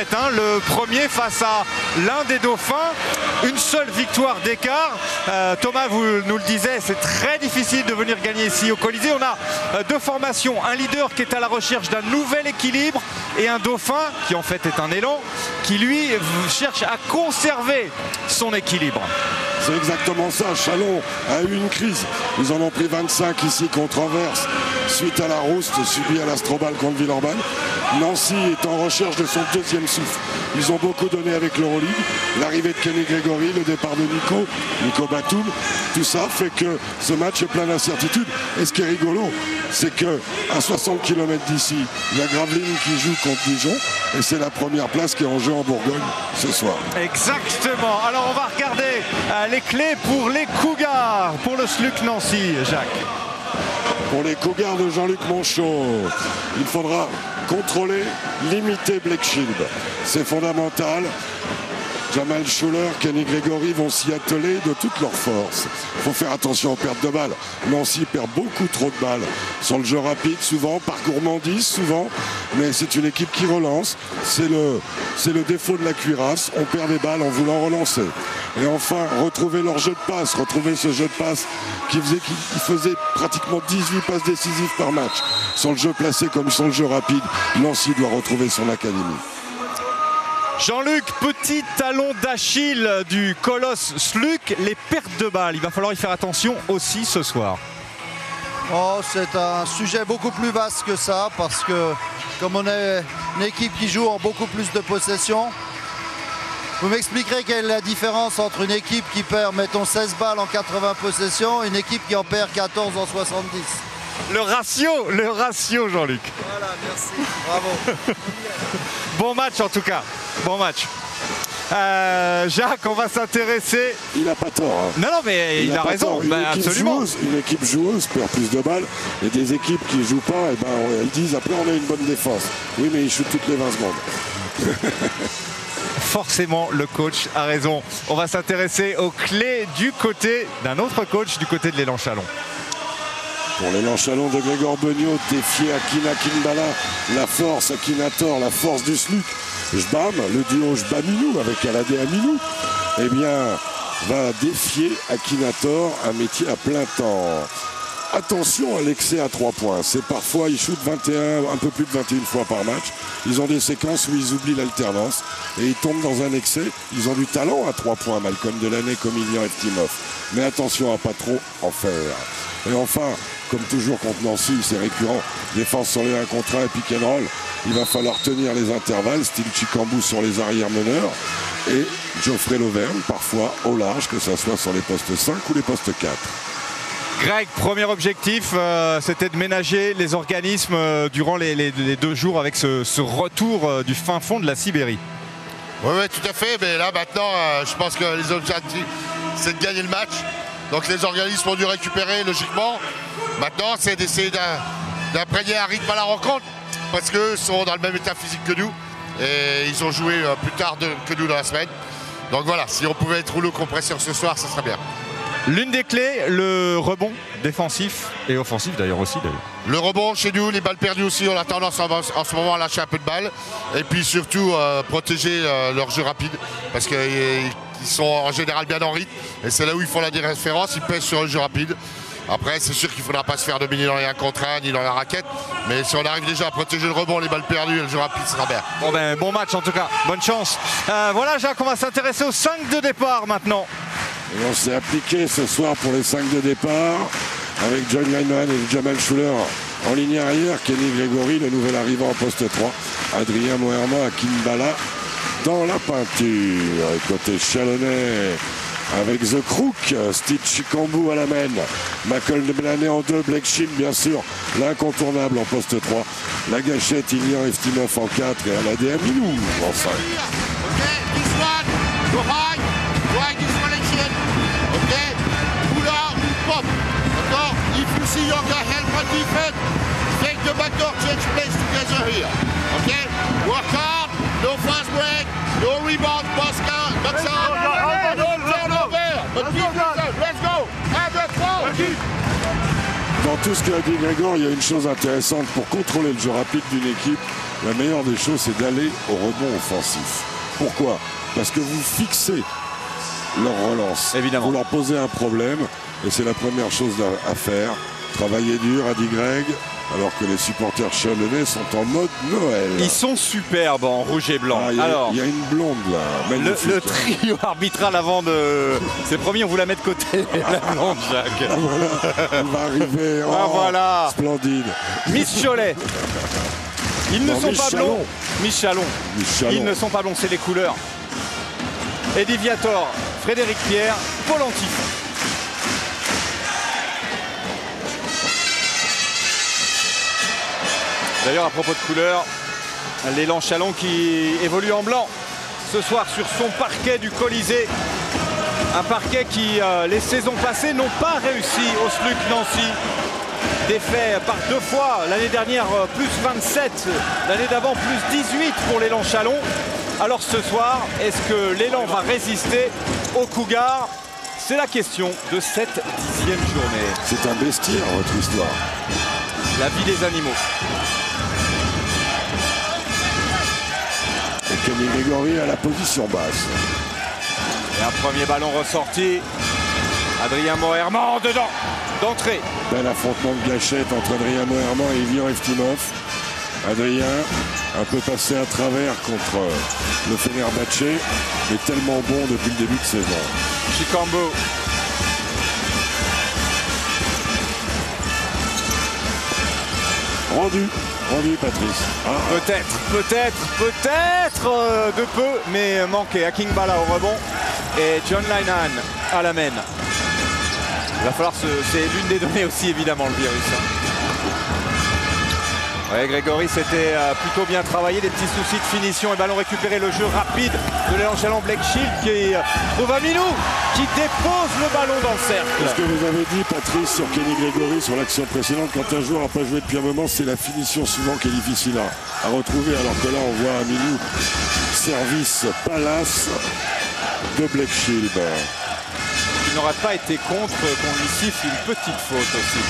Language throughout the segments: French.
Le premier face à l'un des dauphins, une seule victoire d'écart. Thomas vous nous le disait, c'est très difficile de venir gagner ici au Colisée. On a deux formations, un leader qui est à la recherche d'un nouvel équilibre et un dauphin qui en fait est un élan qui lui cherche à conserver son équilibre. C'est exactement ça. Chalon a eu une crise. Ils en ont pris 25 ici contre Anvers suite à la rouste subie à l'Astrobal contre Villeurbanne. Nancy est en recherche de son deuxième souffle. Ils ont beaucoup donné avec l'Euroleague. L'arrivée de Kenny Gregory, le départ de Nico Batum, tout ça fait que ce match est plein d'incertitudes. Et ce qui est rigolo, c'est qu'à 60 km d'ici, il y a Gravelines qui joue contre Dijon. Et c'est la première place qui est en jeu en Bourgogne ce soir. Exactement. Alors on va regarder les clés pour les Cougars, pour le SLUC Nancy, Jacques. Pour les Cougars de Jean-Luc Monchot, il faudra contrôler, limiter Blake Shield. C'est fondamental. Jamal Schuller, Kenny Gregory vont s'y atteler de toutes leurs forces. Il faut faire attention aux pertes de balles. Nancy perd beaucoup trop de balles sur le jeu rapide, souvent, par gourmandise, souvent. Mais c'est une équipe qui relance. C'est le défaut de la cuirasse. On perd des balles en voulant relancer. Et enfin, retrouver leur jeu de passe. Retrouver ce jeu de passe qui faisait pratiquement 18 passes décisives par match. Sur le jeu placé comme sur le jeu rapide, Nancy doit retrouver son académie. Jean-Luc, petit talon d'Achille du colosse SLUC, les pertes de balles. Il va falloir y faire attention aussi ce soir. Oh, c'est un sujet beaucoup plus vaste que ça parce que comme on est une équipe qui joue en beaucoup plus de possession, vous m'expliquerez quelle est la différence entre une équipe qui perd, mettons, 16 balles en 80 possessions et une équipe qui en perd 14 en 70. Le ratio Jean-Luc. Voilà, merci, bravo. Bon match en tout cas, bon match. Jacques, on va s'intéresser. Il n'a pas tort. Hein. Non, mais il a raison, absolument. Une équipe joueuse perd plus de balles et des équipes qui ne jouent pas, elles disent après on a une bonne défense. Oui, mais ils shootent toutes les 20 secondes. Forcément, le coach a raison. On va s'intéresser aux clés du côté d'un autre coach, du côté de l'élan Chalon. Pour l'élan Chalon de Grégor Beugnot, défier Akina Kinbala, la force Akinator, la force du SLUC. Jbam, le duo Jbaminou avec Aladé Aminou, eh bien, va défier Akinator, un métier à plein temps. Attention à l'excès à 3 points. C'est parfois, ils shootent 21, un peu plus de 21 fois par match. Ils ont des séquences où ils oublient l'alternance et ils tombent dans un excès. Ils ont du talent à 3 points, Malcolm Delaney, Comilian et Timov. Mais attention à pas trop en faire. Et enfin, comme toujours contre Nancy, c'est récurrent. Défense sur les 1 contre 1 et pick and roll. Il va falloir tenir les intervalles, style Chicambou sur les arrières meneurs. Et Geoffrey Lauvergne, parfois au large, que ce soit sur les postes 5 ou les postes 4. Greg, premier objectif, c'était de ménager les organismes durant les 2 jours avec ce retour du fin fond de la Sibérie. Oui, tout à fait. Mais là, maintenant, je pense que les objectifs, c'est de gagner le match. Donc les organismes ont dû récupérer, logiquement. Maintenant, c'est d'essayer d'imprégner un rythme à la rencontre. Parce qu'eux sont dans le même état physique que nous. Et ils ont joué plus tard que nous dans la semaine. Donc voilà, si on pouvait être rouleau compresseur ce soir, ça serait bien. L'une des clés, le rebond défensif et offensif d'ailleurs aussi. Le rebond chez nous, les balles perdues aussi, on a tendance en ce moment à lâcher un peu de balles. Et puis surtout protéger leur jeu rapide parce qu'ils sont en général bien en rythme. Et c'est là où ils font la différence, ils pèsent sur le jeu rapide. Après, c'est sûr qu'il ne faudra pas se faire dominer dans les 1 contre 1 ni dans la raquette. Mais si on arrive déjà à protéger le rebond, les balles perdues et le jeu rapide, ce sera bien. Bon match en tout cas, bonne chance. Voilà Jacques, on va s'intéresser aux 5 de départ maintenant. Et on s'est appliqué ce soir pour les 5 de départ avec John Lineman et Jamal Schuller en ligne arrière. Kenny Gregory, le nouvel arrivant en poste 3. Adrien Moerma à Kinbala dans la peinture. Et côté chalonnais avec The Crook, Steve Chicambou à la main. Malcolm Delaney en 2, Blake Shield bien sûr, l'incontournable en poste 3. La gâchette, Ilian Eftimov en 4 et Aladé Aminou en 5. See your guy help on defense. Take the back door, change place together here. Okay? Work hard, no fast break, no rebound, box count, box out, no turnover. But keep it, let's go. Have the ball. Dans tout ce qu'a dit Grégor, il y a une chose intéressante pour contrôler le jeu rapide d'une équipe, la meilleure des choses, c'est d'aller au rebond offensif. Pourquoi? Parce que vous fixez leur relance. Évidemment. Vous leur posez un problème, et c'est la première chose à faire. Travailler dur, a dit Greg, alors que les supporters chalonnais sont en mode Noël. Ils sont superbes en rouge et blanc. Il y a une blonde là, magnifique. Le trio arbitral avant de... C'est promis, on vous la met de côté, la blonde, Jacques. Ah, voilà, elle va arriver. Oh, ah voilà. Splendide. Miss Cholet. Ils ne sont pas blonds. Miss Chalon. Ils ne sont pas blonds, c'est les couleurs. Eddie Viator, Frédéric Pierre, Paul Antif. D'ailleurs, à propos de couleurs, l'élan Chalon qui évolue en blanc ce soir sur son parquet du Colisée. Un parquet qui, les saisons passées, n'ont pas réussi au SLUC Nancy. Défait par 2 fois, l'année dernière plus 27, l'année d'avant plus 18 pour l'élan Chalon. Alors ce soir, est-ce que l'élan va résister aux Cougars? C'est la question de cette 10e journée. C'est un bestiaire, votre histoire. La vie des animaux. Et Kenny Grégory à la position basse. Et un premier ballon ressorti. Adrien Moerman dedans, d'entrée. Bel affrontement de gâchette entre Adrien Moerman et Ivian Eftimov. Adrien, un peu passé à travers contre le Fenerbahçe, mais tellement bon depuis le début de saison. Chikambo. Rendu Patrice. Peut-être de peu, mais manqué. Akingbala au rebond et John Linehan à la main. Il va falloir c'est l'une des données aussi évidemment le virus. Ouais, Grégory c'était plutôt bien travaillé, des petits soucis de finition et ballon récupéré, le jeu rapide de l'élan Chalon. Blake Shield qui trouve Aminou qui dépose le ballon dans le cercle. Ce que vous avez dit Patrice sur Kenny Grégory sur l'action précédente, quand un joueur n'a pas joué depuis un moment, c'est la finition souvent qui est difficile à retrouver, alors que là on voit Aminou, service Palace de Blake Shield. Il n'aurait pas été contre qu'on lui siffle une petite faute aussi.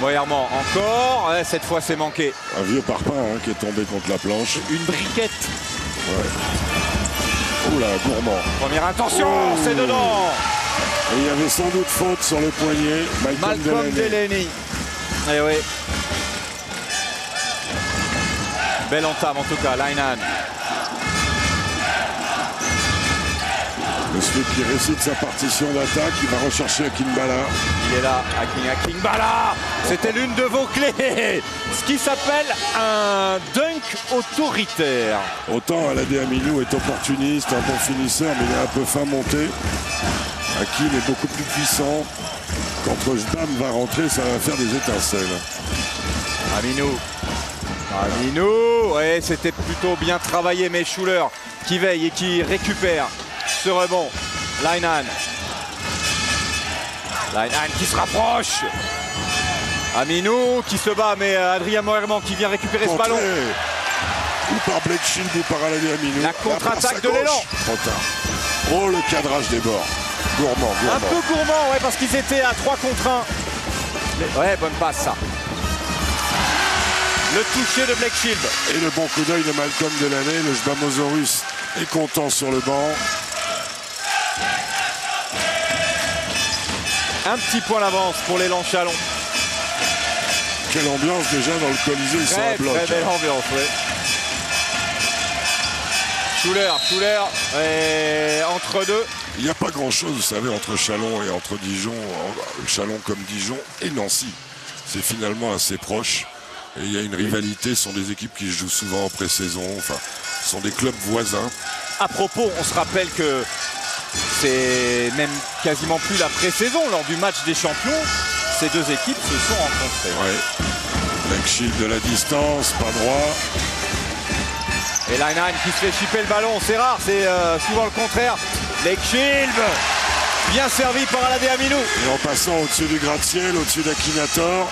Moerman encore, ouais, cette fois c'est manqué. Un vieux parpaing qui est tombé contre la planche. Une briquette. Ouais. Oula, gourmand. Première intention, c'est dedans. Et il y avait sans doute faute sur le poignet. Malcolm Delaney. Eh oui. Belle entame en tout cas, Linehan. Le SLUC qui récite sa partition d'attaque, il va rechercher Akingbala. Il est là, Akingbala. C'était l'une de vos clés. Ce qui s'appelle un dunk autoritaire. Autant Aladé Aminou est opportuniste, un bon finisseur, mais il est un peu fin monté. Akin est beaucoup plus puissant. Quand Jbam va rentrer, ça va faire des étincelles. Aminou, ouais, c'était plutôt bien travaillé, mais Schuler qui veille et qui récupère ce rebond. Linehan qui se rapproche. Aminou qui se bat, mais Adrien Moerman qui vient récupérer ce ballon. Ou par Blake Shield ou par Aladé Aminou. La contre-attaque de l'élan. Trop tard. Oh, le cadrage des bords. Gourmand. Un peu gourmand, ouais, parce qu'ils étaient à 3 contre 1. Mais, ouais, bonne passe ça. Le toucher de Blake Shield. Et le bon coup d'œil de Malcolm Delaney. Le Jbamosaurus est content sur le banc. Un petit point d'avance pour l'élan Chalon. Quelle ambiance déjà dans le Colisée, ils sont à bloc. Très belle ambiance, oui. Schuler entre deux. Il n'y a pas grand-chose, vous savez, entre Chalon et entre Dijon. Chalon comme Dijon et Nancy. C'est finalement assez proche. Et il y a une rivalité, ce sont des équipes qui jouent souvent en pré-saison. Enfin, ce sont des clubs voisins. À propos, on se rappelle que c'est même quasiment plus la pré-saison. Lors du match des champions, ces deux équipes se sont rencontrées. Ouais. Blake Shield de la distance, pas droit. Et Linehan qui se fait chipper le ballon, c'est rare, c'est souvent le contraire. Blake Shield, bien servi par Aladé Aminou. Et en passant au-dessus du gratte-ciel, au-dessus d'Akinator.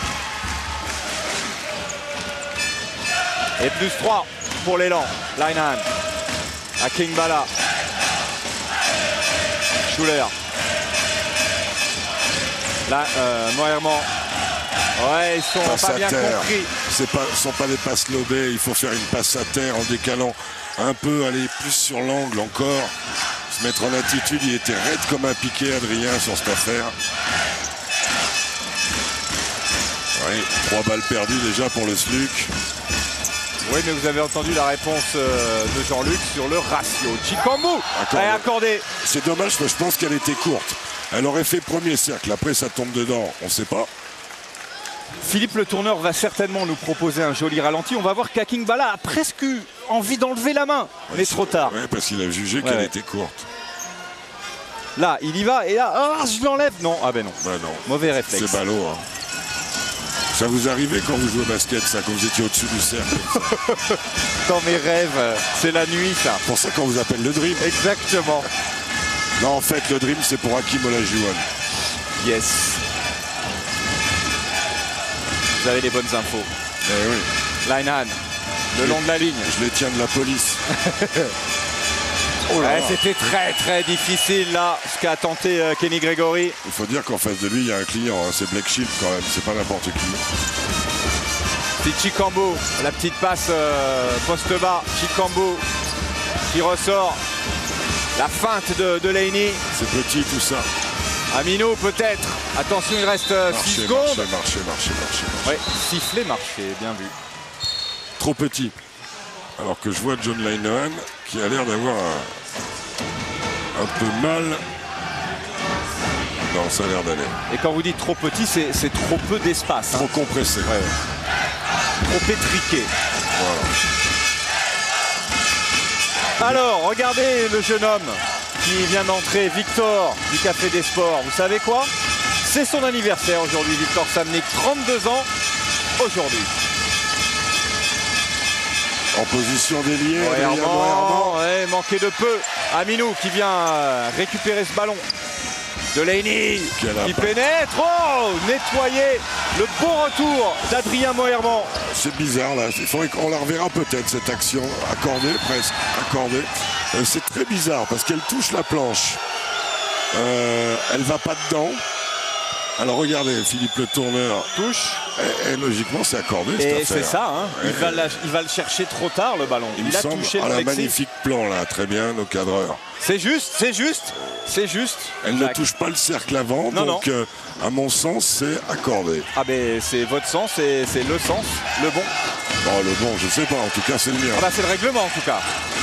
Et plus 3 pour l'élan. Linehan, Akingbala, Schuler. Là, Moerman. Ouais, ils sont pas bien compris. sont pas des passes lobées. Il faut faire une passe à terre en décalant un peu, aller plus sur l'angle encore. Se mettre en attitude. Il était raide comme un piqué, Adrien, sur cette affaire. Oui, 3 balles perdues déjà pour le SLUC. Oui, mais vous avez entendu la réponse de Jean-Luc sur le ratio. Chikambu est accordé. C'est dommage, mais je pense qu'elle était courte. Elle aurait fait premier cercle. Après, ça tombe dedans. On ne sait pas. Philippe Le Tourneur va certainement nous proposer un joli ralenti. On va voir qu'Akingbala a presque eu envie d'enlever la main, mais trop tard. Oui, parce qu'il a jugé qu'elle était courte. Là, il y va et là, oh, je l'enlève. Non, ah ben non. Bah non. Mauvais réflexe. C'est ballot. Hein. Ça vous arrivait quand vous jouez au basket, ça, quand vous étiez au-dessus du cercle? Dans mes rêves, c'est la nuit, ça. C'est pour ça qu'on vous appelle le Dream. Exactement. Non, en fait, le Dream, c'est pour Hakim Olajuwon. Yes. Vous avez les bonnes infos. Eh oui. Linehan, le long de la ligne. Je les tiens de la police. Oh ouais, c'était très très difficile là, ce qu'a tenté Kenny Gregory. Il faut dire qu'en face de lui, il y a un client, hein. C'est Blake Shield quand même, c'est pas n'importe qui. C'est Chikambu, la petite passe poste bas. Chikambu qui ressort. La feinte de Laney. C'est petit tout ça. Amino peut-être. Attention, il reste 6 secondes. Marché. Oui, sifflet, marché, bien vu. Trop petit. Alors que je vois John Linehan qui a l'air d'avoir un peu mal. Non, ça a l'air d'aller. Et quand vous dites trop petit, c'est trop peu d'espace. Trop compressé. Ouais. Trop étriqué. Voilà. Alors, regardez le jeune homme qui vient d'entrer, Victor du Café des Sports. Vous savez quoi? C'est son anniversaire aujourd'hui, Victor Samnick, 32 ans aujourd'hui. En position déliée, ouais, manqué de peu. Aminou qui vient récupérer ce ballon. De Laney qui pénètre. Oh, nettoyé. Le bon retour d'Adrien Moerman. C'est bizarre là. Il faudrait qu'on la reverra peut-être cette action. Accordée, presque. Accordée. C'est très bizarre parce qu'elle touche la planche. Elle va pas dedans. Alors regardez, Philippe Le Tourneur touche. Et logiquement, c'est accordé. Et c'est ça, hein. Il va le chercher trop tard, le ballon. Il a touché le plexi. Magnifique plan, là. Très bien, nos cadreurs. C'est juste. Elle ne touche pas le cercle avant, donc à mon sens, c'est accordé. Ah ben, c'est votre sens, c'est le sens, le bon. Bon, le bon, je sais pas. En tout cas, c'est le mien. Ah bah, c'est le règlement, en tout cas.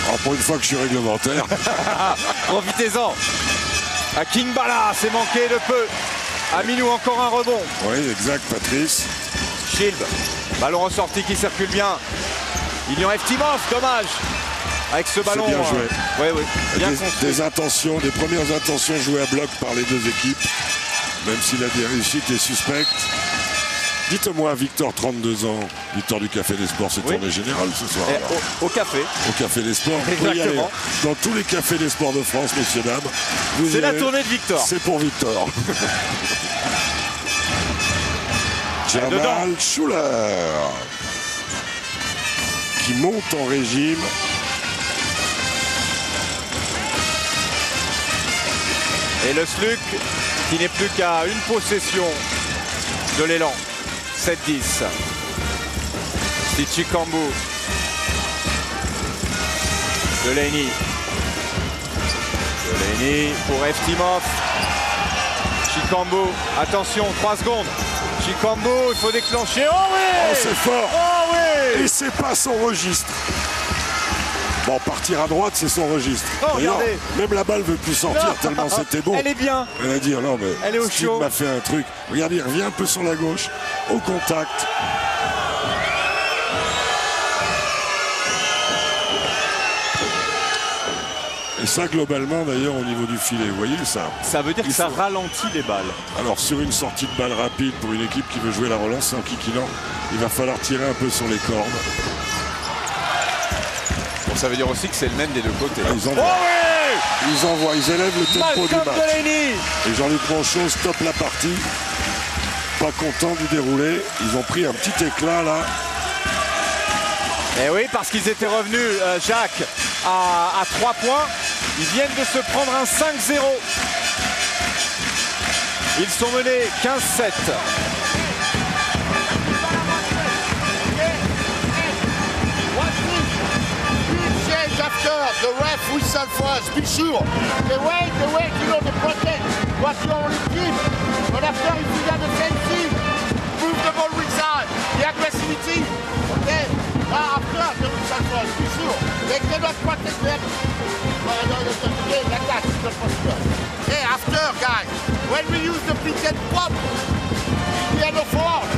Alors, pour une fois que je suis réglementaire. Profitez-en. Akingbala, c'est manqué de peu. Aminou, encore un rebond. Oui, exact, Patrice. Shield, ballon ressorti qui circule bien. Ilian Eftimov, dommage. Avec ce ballon. Bien joué. Oui. Des premières intentions jouées à bloc par les deux équipes. Même s'il a des réussites et suspectes. Dites-moi, Victor, 32 ans, Victor du Café des Sports, c'est tournée générale ce soir. Au café. Au Café des Sports. Exactement. Dans tous les cafés des sports de France, messieurs, dames. C'est la tournée de Victor. C'est pour Victor. Jamal Schuller qui monte en régime. Et le SLUC qui n'est plus qu'à une possession de l'élan. 7-10. C'est Chikambu. De Laney pour Eftimov. Chikambu, attention, 3 secondes. Chikambu, il faut déclencher. Oh oui! Oh, c'est fort! Oh oui! Et c'est pas son registre. Bon, partir à droite, c'est son registre. Oh, regardez! Même la balle veut plus sortir tellement c'était beau. Elle est bien. Elle a dit, non mais elle est au Steve chaud. M'a fait un truc. Regardez, il revient un peu sur la gauche, au contact. Et ça, globalement, d'ailleurs, au niveau du filet, vous voyez ça? Ça veut dire que ça ralentit les balles. Alors, sur une sortie de balle rapide pour une équipe qui veut jouer la relance en kikinant, il va falloir tirer un peu sur les cordes. Bon, ça veut dire aussi que c'est le même des deux côtés. Ah, ils envoient, ils élèvent le tempo du match. Et Jean-Luc Monchon stoppe la partie. Pas content du déroulé. Ils ont pris un petit éclat là. Et oui, parce qu'ils étaient revenus, Jacques, à 3 points. Ils viennent de se prendre un 5-0. Ils sont menés 15-7. the ref whistle first, be sure. They wait, you know, they protect what you already give. But after, if you got the same thing, move the ball inside, the aggressivity. Okay? After, the whistle first, be sure. They cannot protect them. Like that, it's not possible. Okay, after, guys, when we use the pick and pop, il y a no forward.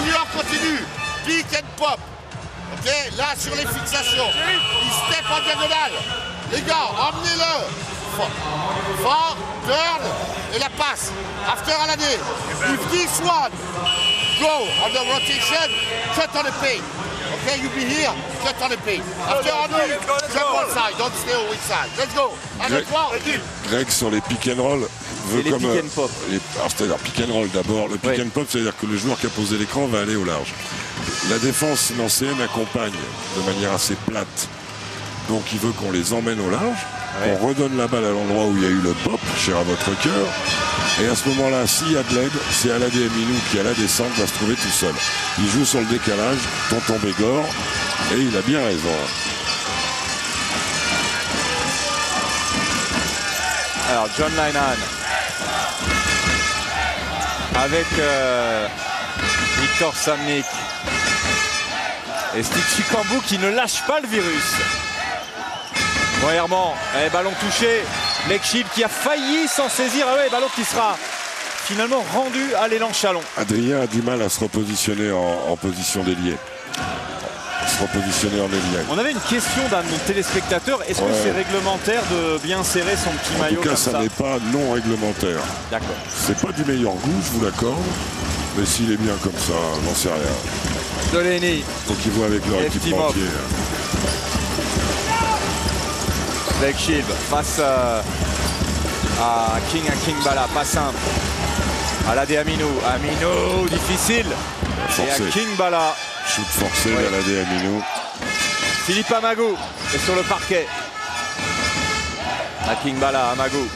Il continue, pick and pop. Ok, là sur les fixations, il step en diagonale. Les gars, emmenez-le. Fort, turn et la passe. After à l'année. If this one go on the rotation, cut on the paint. Okay, you be here, cut on the paint. After on the jump one side, don't stay on which side. Let's go. Greg sur les pick and roll veut les comme pick and pop. C'est-à-dire pick and roll d'abord. Le pick and pop, c'est-à-dire que le joueur qui a posé l'écran va aller au large. La défense nancéenne accompagne de manière assez plate. Donc il veut qu'on les emmène au large, qu'on redonne la balle à l'endroit où il y a eu le pop, cher à votre cœur. Et à ce moment-là, s'il y a de l'aide, c'est Alade Aminou qui à la descente va se trouver tout seul. Il joue sur le décalage, tonton Bégor, et il a bien raison. Alors John Linehan avec Victor Samnik et Steve Chikambu qui ne lâche pas le virus. Herman, ballon touché, Blake Shield qui a failli s'en saisir. Ah ouais, ballon qui sera finalement rendu à l'élan Chalon. Adrien a du mal à se repositionner en position d'ailier. Se repositionner en ailier. On avait une question d'un de nos téléspectateurs. Est-ce que c'est réglementaire de bien serrer son petit maillot comme ça? En tout cas, ça n'est pas non réglementaire. D'accord. C'est pas du meilleur goût, je vous l'accorde. Mais s'il est bien comme ça, j'en sais rien. Delaney. Faut qu'ils voient avec leur équipementier. Blake Shield face à King Bala, pas simple. Alade Aminou, difficile. Et à King Bala. Shoot forcé d'Alade Aminou. Philippe Amagou est sur le parquet. À King Bala, Amagou.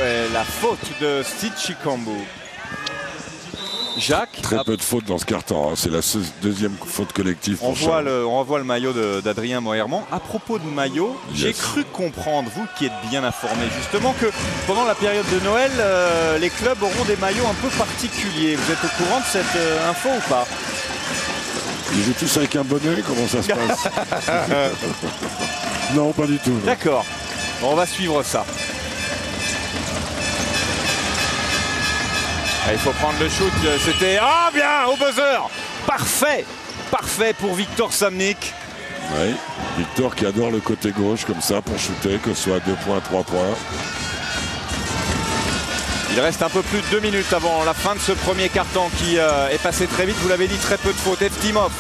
Et la faute de Steve Chikambu. Jacques. Très peu de fautes dans ce carton. Hein. C'est la deuxième faute collective. On voit le maillot d'Adrien Moerman. À propos de maillot, j'ai cru comprendre, vous qui êtes bien informé, justement que pendant la période de Noël, les clubs auront des maillots un peu particuliers. Vous êtes au courant de cette info ou pas? Ils jouent tous avec un bonnet, comment ça se passe? Non, pas du tout. D'accord. Bon, on va suivre ça. Il faut prendre le shoot, c'était bien au buzzer. Parfait pour Victor Samnik. Oui, Victor qui adore le côté gauche comme ça pour shooter, que ce soit 2 points, 3 points. Il reste un peu plus de 2 minutes avant la fin de ce premier carton qui est passé très vite. Vous l'avez dit, très peu de fautes. Eftimov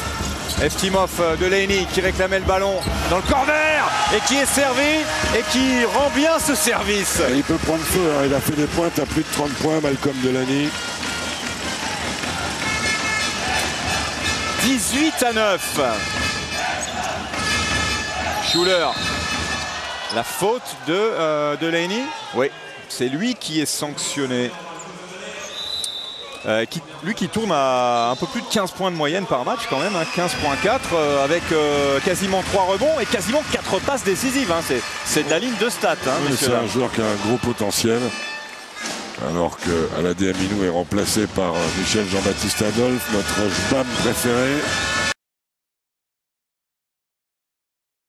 Delaney qui réclamait le ballon dans le corner et qui est servi et qui rend bien ce service. Et il peut prendre feu, hein. Il a fait des pointes à plus de 30 points, Malcolm Delaney. 18-9. Schuler. La faute de Delaney. Oui, c'est lui qui est sanctionné. Lui qui tourne à un peu plus de 15 points de moyenne par match quand même, hein, 15,4 avec quasiment 3 rebonds et quasiment 4 passes décisives. Hein. C'est de la ligne de stats. Hein, oui, c'est un joueur qui a un gros potentiel. Alors que Alade Aminou est remplacé par Michel Jean-Baptiste Adolphe, notre JBAM préféré.